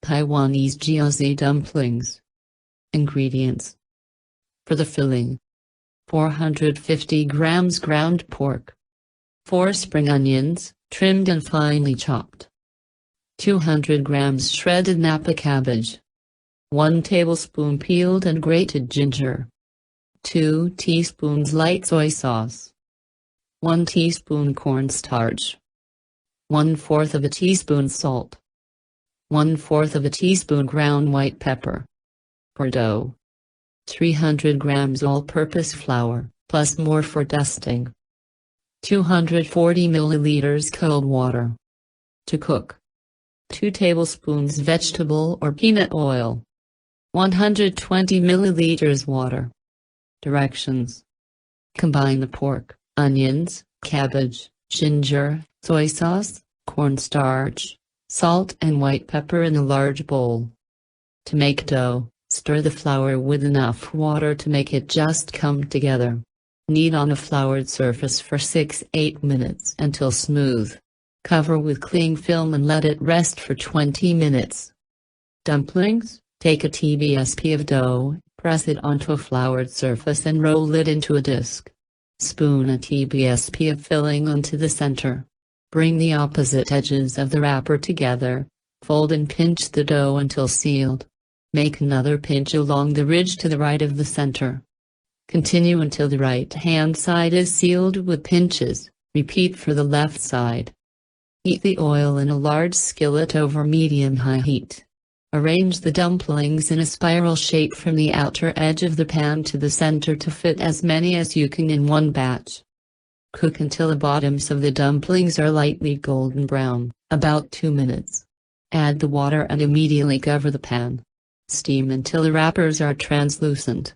Taiwanese Jiaozi Dumplings. Ingredients. For the filling: 450 grams ground pork, 4 spring onions, trimmed and finely chopped, 200 grams shredded napa cabbage, 1 tablespoon peeled and grated ginger, 2 teaspoons light soy sauce, 1 teaspoon cornstarch, 1/4 of a teaspoon salt, 1/4 of a teaspoon ground white pepper. For dough: 300 grams all-purpose flour, plus more for dusting. 240 milliliters cold water. To cook: 2 tablespoons vegetable or peanut oil, 120 milliliters water. Directions: combine the pork, onions, cabbage, ginger, soy sauce, cornstarch, salt and white pepper in a large bowl. To make dough: stir the flour with enough water to make it just come together. Knead on a floured surface for 6–8 minutes until smooth. Cover with cling film and let it rest for 20 minutes. Dumplings: take a tbsp of dough, press it onto a floured surface and roll it into a disc. Spoon a tbsp of filling onto the center. Bring the opposite edges of the wrapper together, fold and pinch the dough until sealed. Make another pinch along the ridge to the right of the center. Continue until the right-hand side is sealed with pinches, repeat for the left side. Heat the oil in a large skillet over medium-high heat. Arrange the dumplings in a spiral shape from the outer edge of the pan to the center to fit as many as you can in one batch. Cook until the bottoms of the dumplings are lightly golden brown, about 2 minutes. Add the water and immediately cover the pan. Steam until the wrappers are translucent.